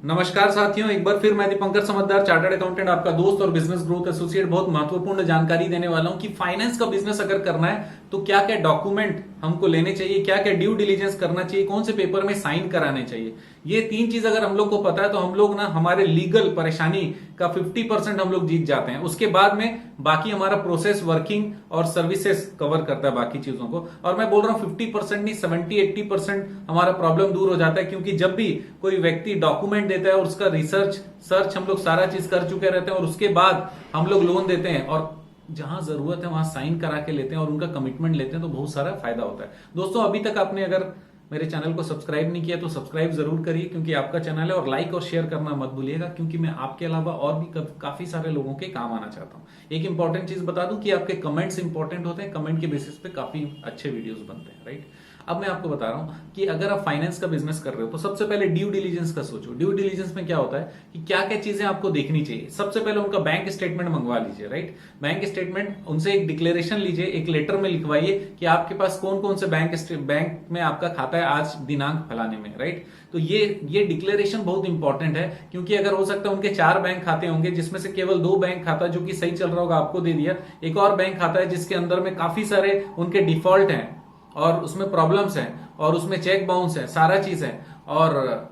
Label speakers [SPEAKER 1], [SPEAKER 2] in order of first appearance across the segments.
[SPEAKER 1] नमस्कार साथियों, एक बार फिर मैं दीपंकर समझदार चार्टर्ड अकाउंटेंट, आपका दोस्त और बिजनेस ग्रोथ एसोसिएट बहुत महत्वपूर्ण जानकारी देने वाला हूं कि फाइनेंस का बिजनेस अगर करना है तो क्या क्या डॉक्यूमेंट हमको लेने चाहिए, क्या क्या ड्यू डिलीजेंस करना चाहिए, कौन से पेपर में साइन कराने चाहिए। ये तीन चीज अगर हम लोग को पता है तो हम लोग ना हमारे लीगल परेशानी का 50% हम लोग जीत जाते हैं। उसके बाद में बाकी हमारा प्रोसेस, वर्किंग और सर्विसेज कवर करता है बाकी चीजों को। और मैं बोल रहा हूं 50% नहीं, 70-80% हमारा प्रॉब्लम दूर हो जाता है, क्योंकि जब भी कोई व्यक्ति डॉक्यूमेंट देता है और उसका रिसर्च सर्च हम लोग सारा चीज कर चुके रहते हैं और उसके बाद हम लोग लोन देते हैं और जहां जरूरत है वहां साइन करा के लेते हैं और उनका कमिटमेंट लेते हैं, तो बहुत सारा फायदा होता है। दोस्तों, अभी तक आपने अगर मेरे चैनल को सब्सक्राइब नहीं किया तो सब्सक्राइब जरूर करिए, क्योंकि आपका चैनल है। और लाइक और शेयर करना मत भूलिएगा, क्योंकि मैं आपके अलावा और भी काफी सारे लोगों के काम आना चाहता हूं। एक इंपॉर्टेंट चीज बता दूं कि आपके कमेंट्स इंपॉर्टेंट होते हैं, कमेंट के बेसिस पे काफी अच्छे वीडियोस बनते हैं, राइट। अब मैं आपको बता रहा हूं कि अगर आप फाइनेंस का बिजनेस कर रहे हो तो सबसे पहले ड्यू डिलीजेंस का सोचो। ड्यू डिलीजेंस में क्या होता है कि क्या क्या चीजें आपको देखनी चाहिए। सबसे पहले उनका बैंक स्टेटमेंट मंगवा लीजिए, राइट। बैंक स्टेटमेंट, उनसे एक डिक्लेरेशन लीजिए, एक लेटर में लिखवाइए कि आपके पास कौन कौन से बैंक में आपका खाता है आज दिनांक फलाने में, राइट। तो ये डिक्लेरेशन बहुत इंपॉर्टेंट है, क्योंकि अगर हो सकता है उनके 4 बैंक खाते होंगे जिसमें से केवल 2 बैंक खाता जो कि सही चल रहा होगा आपको दे दिया, एक और बैंक खाता है जिसके अंदर में काफी सारे उनके डिफॉल्ट हैं और उसमें प्रॉब्लम्स हैं और उसमें चेक बाउंस है, सारा चीज है। और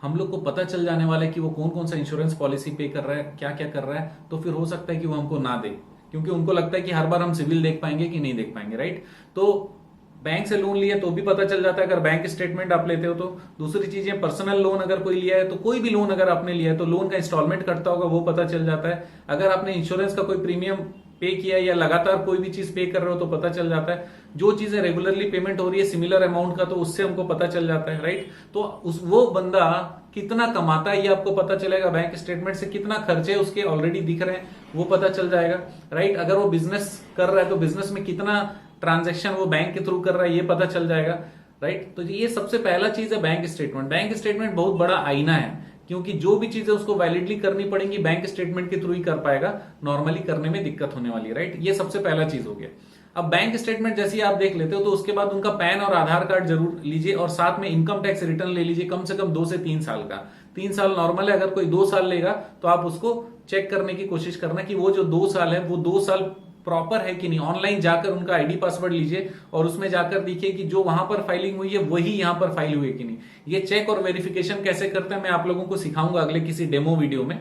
[SPEAKER 1] हम लोग को पता चल जाने वाला है कि वो कौन कौन सा इंश्योरेंस पॉलिसी पे कर रहा है, क्या क्या कर रहा है, तो फिर हो सकता है कि वो हमको ना दे, क्योंकि उनको लगता है कि हर बार हम सिविल देख पाएंगे कि नहीं देख पाएंगे, राइट। तो बैंक से लोन लिया तो भी पता चल जाता है अगर बैंक स्टेटमेंट आप लेते हो तो। दूसरी चीज है, पर्सनल लोन अगर कोई लिया है तो कोई भी लोन अगर आपने लिया है तो लोन का इंस्टॉलमेंट करता होगा वो पता चल जाता है। अगर आपने इंश्योरेंस का कोई प्रीमियम पे किया या लगातार कोई भी चीज पे कर रहे हो तो पता चल जाता है। जो चीजें रेगुलरली पेमेंट हो रही है सिमिलर अमाउंट का, तो उससे हमको पता चल जाता है, राइट। तो वो बंदा कितना कमाता है ये आपको पता चलेगा। बैंक स्टेटमेंट से कितना खर्चे उसके ऑलरेडी दिख रहे हैं वो पता चल जाएगा, राइट। अगर वो बिजनेस कर रहा है तो बिजनेस में कितना ट्रांजेक्शन वो बैंक के थ्रू कर रहा है ये पता चल जाएगा, राइट। तो ये सबसे पहला चीज है बैंक स्टेटमेंट। बैंक स्टेटमेंट बहुत बड़ा आईना है, क्योंकि जो भी चीजें उसको वैलिडली करनी पड़ेंगी बैंक स्टेटमेंट के थ्रू ही कर पाएगा, नॉर्मली करने में दिक्कत होने वाली है, राइट। ये सबसे पहला चीज हो गया। अब बैंक स्टेटमेंट जैसे ही आप देख लेते हो तो उसके बाद उनका पैन और आधार कार्ड जरूर लीजिए और साथ में इनकम टैक्स रिटर्न ले लीजिए, कम से कम 2 से 3 साल का। 3 साल नॉर्मल है, अगर कोई 2 साल लेगा तो आप उसको चेक करने की कोशिश करना कि वो जो 2 साल है वो 2 साल प्रॉपर है कि नहीं। ऑनलाइन जाकर उनका आईडी पासवर्ड लीजिए और उसमें जाकर देखिए कि जो वहां पर फाइलिंग हुई है वही यहां पर फाइल हुई है कि नहीं। ये चेक और वेरिफिकेशन कैसे करते हैं मैं आप लोगों को सिखाऊंगा अगले किसी डेमो वीडियो में।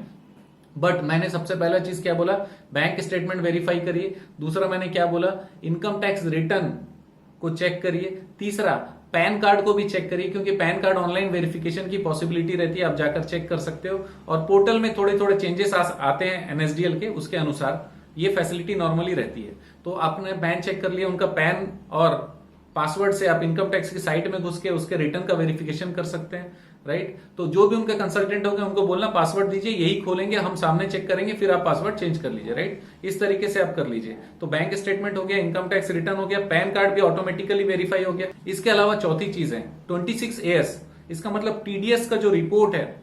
[SPEAKER 1] बट मैंने सबसे पहला चीज क्या बोला, बैंक स्टेटमेंट वेरीफाई करिए। दूसरा मैंने क्या बोला, इनकम टैक्स रिटर्न को चेक करिए। तीसरा, पैन कार्ड को भी चेक करिए, क्योंकि पैन कार्ड ऑनलाइन वेरिफिकेशन की पॉसिबिलिटी रहती है, आप जाकर चेक कर सकते हो। और पोर्टल में थोड़े थोड़े चेंजेस आते हैं एनएसडीएल के, उसके अनुसार ये फैसिलिटी नॉर्मली रहती है। तो आपने पैन चेक कर लिया, उनका पैन और पासवर्ड से आप इनकम टैक्स की साइट में घुस के उसके रिटर्न का वेरिफिकेशन कर सकते हैं, राइट। तो जो भी उनके कंसल्टेंट होंगे उनको बोलना पासवर्ड दीजिए, यही खोलेंगे, हम सामने चेक करेंगे, फिर आप पासवर्ड चेंज कर लीजिए, राइट। इस तरीके से आप कर लीजिए। तो बैंक स्टेटमेंट हो गया, इनकम टैक्स रिटर्न हो गया, पैन कार्ड भी ऑटोमेटिकली वेरीफाई हो गया। इसके अलावा चौथी चीज है 26AS, इसका मतलब टीडीएस का जो रिपोर्ट है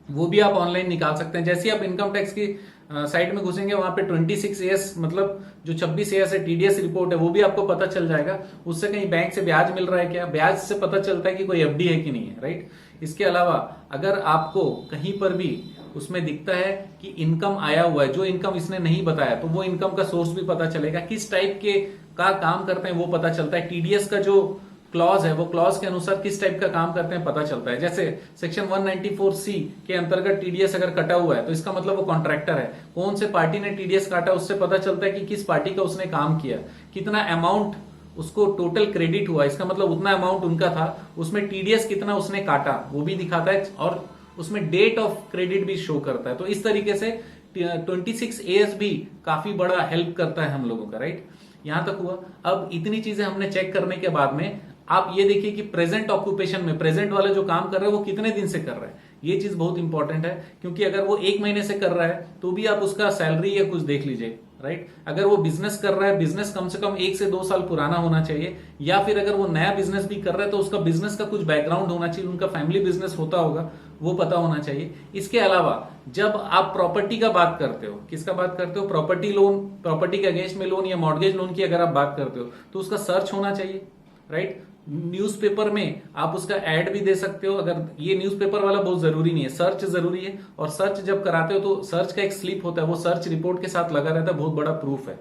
[SPEAKER 1] वो भी आप ऑनलाइन निकाल सकते हैं। जैसे आप इनकम टैक्स की साइट में घुसेंगे वहां पे 26AS मतलब जो 26AS है टीडीएस रिपोर्ट है वो भी आपको पता चल जाएगा। उससे कहीं बैंक से ब्याज मिल रहा है क्या, ब्याज से पता चलता है कि कोई एफडी है कि नहीं है, राइट। इसके अलावा अगर आपको कहीं पर भी उसमें दिखता है कि इनकम आया हुआ है, जो इनकम इसने नहीं बताया, तो वो इनकम का सोर्स भी पता चलेगा, किस टाइप के का काम करते हैं वो पता चलता है। टीडीएस का जो क्लॉज है वो क्लॉज के अनुसार किस टाइप का काम करते हैं पता चलता है। जैसे सेक्शन 194C के अंतर्गत टीडीएस अगर कटा हुआ है तो इसका मतलब वो कॉन्ट्रैक्टर है। कौन से पार्टी ने टीडीएस काटा उससे पता चलता है कि किस पार्टी का उसने काम किया, कितना अमाउंट उसको टोटल क्रेडिट हुआ, इसका मतलब उतना अमाउंट उनका था, उसमें टीडीएस कितना उसने काटा वो भी दिखाता है, और उसमें डेट ऑफ क्रेडिट भी शो करता है। तो इस तरीके से 26AS भी काफी बड़ा हेल्प करता है हम लोगों का, राइट। यहां तक हुआ। अब इतनी चीजें हमने चेक करने के बाद में आप ये देखिए कि प्रेजेंट ऑक्यूपेशन में प्रेजेंट वाला जो काम कर रहा है वो कितने दिन से कर रहा है। ये चीज बहुत इंपॉर्टेंट है, क्योंकि अगर वो 1 महीने से कर रहा है तो भी आप उसका सैलरी या कुछ देख लीजिए, राइट। अगर वो बिजनेस कर रहा है, बिजनेस कम से कम 1 से 2 साल पुराना होना चाहिए, या फिर अगर वो नया बिजनेस भी कर रहा है तो उसका बिजनेस का कुछ बैकग्राउंड होना चाहिए, उनका फैमिली बिजनेस होता होगा वो पता होना चाहिए। इसके अलावा जब आप प्रॉपर्टी का बात करते हो, किसका बात करते हो, प्रॉपर्टी लोन, प्रॉपर्टी के अगेंस्ट में लोन या मॉर्गेज लोन की अगर आप बात करते हो तो उसका सर्च होना चाहिए, राइट। न्यूज़पेपर में आप उसका ऐड भी दे सकते हो। अगर ये न्यूज़पेपर वाला बहुत जरूरी नहीं है, सर्च जरूरी है। और सर्च जब कराते हो तो सर्च का एक स्लिप होता है, वो सर्च रिपोर्ट के साथ लगा रहता है, बहुत बड़ा प्रूफ है,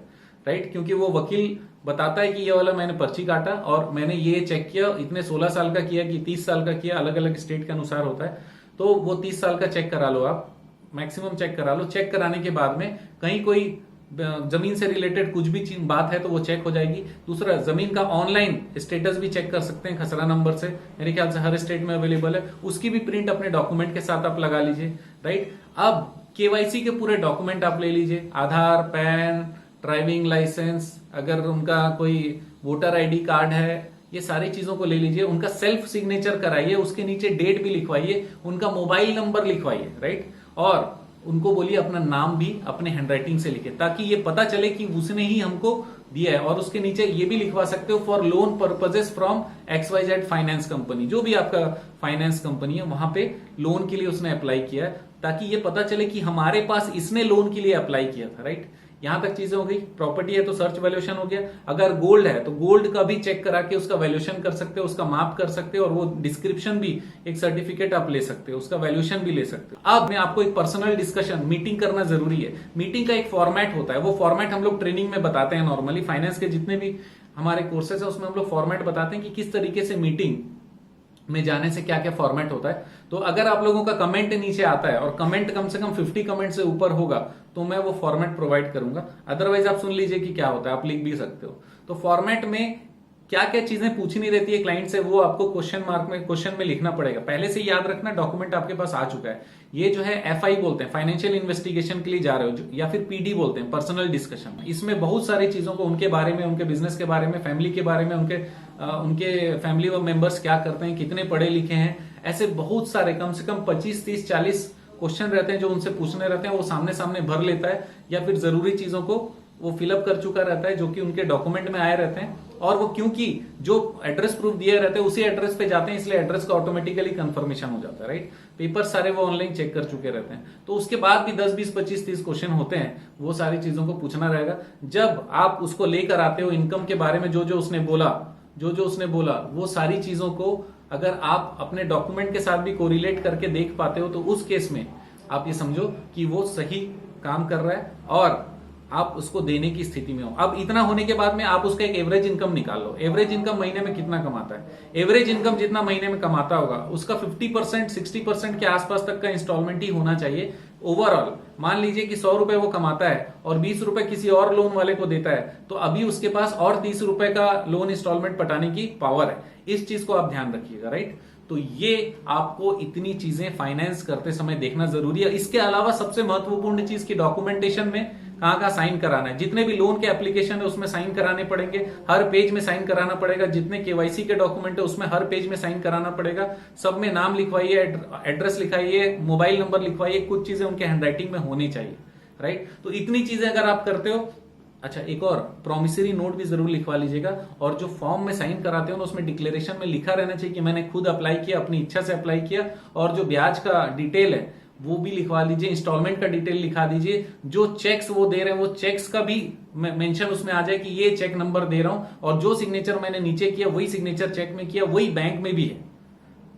[SPEAKER 1] राइट। क्योंकि वो वकील बताता है कि ये वाला मैंने पर्ची काटा और मैंने ये चेक किया, इतने 16 साल का किया कि 30 साल का किया, अलग अलग स्टेट के अनुसार होता है। तो वो 30 साल का चेक करा लो, आप मैक्सिमम चेक करा लो। चेक कराने के बाद में कहीं कोई जमीन से रिलेटेड कुछ भी बात है तो वो चेक हो जाएगी। दूसरा, जमीन का ऑनलाइन स्टेटस भी चेक कर सकते हैं खसरा नंबर से, मेरे ख्याल से हर स्टेट में अवेलेबल है, उसकी भी प्रिंट अपने डॉक्यूमेंट के साथ आप लगा लीजिए, राइट। अब केवाईसी के पूरे डॉक्यूमेंट आप ले लीजिए, आधार, पैन, ड्राइविंग लाइसेंस, अगर उनका कोई वोटर आईडी कार्ड है, ये सारी चीजों को ले लीजिए। उनका सेल्फ सिग्नेचर कराइए, उसके नीचे डेट भी लिखवाइए, उनका मोबाइल नंबर लिखवाइए, राइट। और उनको बोलिए अपना नाम भी अपने हैंडराइटिंग से लिखे, ताकि ये पता चले कि उसने ही हमको दिया है। और उसके नीचे ये भी लिखवा सकते हो, for loan purposes from XYZ finance company, जो भी आपका फाइनेंस कंपनी है वहां पे लोन के लिए उसने अप्लाई किया है, ताकि ये पता चले कि हमारे पास इसने लोन के लिए अप्लाई किया था, राइट। यहां तक चीजें हो गई। प्रॉपर्टी है तो सर्च वैल्यूएशन हो गया। अगर गोल्ड है तो गोल्ड का भी चेक करा के उसका वैल्यूएशन कर सकते हो, उसका माप कर सकते हो, और वो डिस्क्रिप्शन भी एक सर्टिफिकेट आप ले सकते हो, उसका वैल्यूएशन भी ले सकते हो। अब मैं आपको एक पर्सनल डिस्कशन, मीटिंग करना जरूरी है। मीटिंग का एक फॉर्मेट होता है, वो फॉर्मेट हम लोग ट्रेनिंग में बताते हैं। नॉर्मली फाइनेंस के जितने भी हमारे कोर्सेज है उसमें हम लोग फॉर्मेट बताते हैं कि किस तरीके से मीटिंग में जाने से क्या क्या फॉर्मेट होता है। तो अगर आप लोगों का कमेंट नीचे आता है और कमेंट कम से कम 50 कमेंट से ऊपर होगा तो मैं वो फॉर्मेट प्रोवाइड करूंगा। अदरवाइज आप सुन लीजिए कि क्या होता है, आप लिख भी सकते हो। तो फॉर्मेट में क्या क्या चीजें पूछनी रहती है क्लाइंट से, वो आपको क्वेश्चन में लिखना पड़ेगा। पहले से याद रखना, डॉक्यूमेंट आपके पास आ चुका है। ये जो है FI बोलते हैं, फाइनेंशियल इन्वेस्टिगेशन के लिए जा रहे हो, या फिर PD बोलते हैं, पर्सनल डिस्कशन। इसमें बहुत सारी चीजों को, उनके बारे में, उनके बिजनेस के बारे में, फैमिली के बारे में, उनके फैमिली मेंबर्स क्या करते हैं, कितने पढ़े लिखे हैं, ऐसे बहुत सारे, कम से कम 25, 30, 40 क्वेश्चन रहते हैं जो उनसे पूछने रहते हैं। वो सामने सामने भर लेता है, या फिर जरूरी चीजों को वो फिलअप कर चुका रहता है जो कि उनके डॉक्यूमेंट में आए रहते हैं। और वो क्योंकि जो एड्रेस प्रूफ दिया रहता है उसी एड्रेस पे जाते हैं, इसलिए एड्रेस का ऑटोमेटिकली कंफर्मेशन हो जाता है, राइट। पेपर सारे वो ऑनलाइन चेक कर चुके रहते हैं। तो उसके बाद भी 10, 20, 25, 30 क्वेश्चन होते हैं, वो सारी चीजों को पूछना रहेगा। जब आप उसको लेकर आते हो, इनकम के बारे में जो जो उसने बोला वो सारी चीजों को अगर आप अपने डॉक्यूमेंट के साथ भी कोरिलेट करके देख पाते हो तो उस केस में आप ये समझो कि वो सही काम कर रहा है और आप उसको देने की स्थिति में हो। अब इतना होने के बाद में आप उसका एक एवरेज इनकम निकाल लो। एवरेज इनकम महीने में कितना कमाता है? एवरेज इनकम जितना महीने में कमाता होगा उसका 50%, 60% के आसपास तक का इंस्टॉलमेंट ही होना चाहिए ओवरऑल। मान लीजिए कि 100 रुपए वो कमाता है और 20 रुपए किसी और लोन वाले को देता है, तो अभी उसके पास और 30 रुपए का लोन इंस्टॉलमेंट पटाने की पावर है। इस चीज को आप ध्यान रखिएगा, राइट। तो ये आपको इतनी चीजें फाइनेंस करते समय देखना जरूरी है। इसके अलावा सबसे महत्वपूर्ण चीज की डॉक्यूमेंटेशन में कहाँ कहाँ साइन कराना है। जितने भी लोन के एप्लीकेशन है उसमें साइन कराने पड़ेंगे, हर पेज में साइन कराना पड़ेगा। जितने केवाईसी के डॉक्यूमेंट है उसमें हर पेज में साइन कराना पड़ेगा। सब में नाम लिखवाइए, एड्रेस लिखाइए, मोबाइल नंबर लिखवाइए, कुछ चीजें उनके हैंडराइटिंग में होनी चाहिए, राइट। तो इतनी चीजें अगर आप करते हो, अच्छा एक और प्रॉमिसरी नोट भी जरूर लिखवा लीजिएगा। और जो फॉर्म में साइन कराते हो ना उसमें डिक्लेरेशन में लिखा रहना चाहिए कि मैंने खुद अप्लाई किया, अपनी इच्छा से अप्लाई किया। और जो ब्याज का डिटेल है वो भी लिखवा लीजिए, इंस्टॉलमेंट का डिटेल लिखा दीजिए। जो चेक्स वो दे रहे हैं वो चेक्स का भी मेंशन उसमें आ जाए कि ये चेक नंबर दे रहा हूं, और जो सिग्नेचर मैंने नीचे किया वही सिग्नेचर चेक में किया, वही बैंक में भी है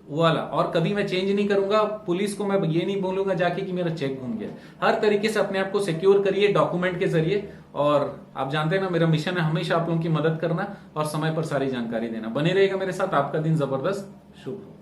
[SPEAKER 1] वो वाला। और कभी मैं चेंज नहीं करूंगा। पुलिस को मैं ये नहीं बोलूंगा जाके कि मेरा चेक घूम गया। हर तरीके से अपने आप को सिक्योर करिए डॉक्यूमेंट के जरिए। और आप जानते हैं ना, मेरा मिशन है हमेशा आप लोगों की मदद करना और समय पर सारी जानकारी देना। बने रहेगा मेरे साथ। आपका दिन जबरदस्त शुभ हो।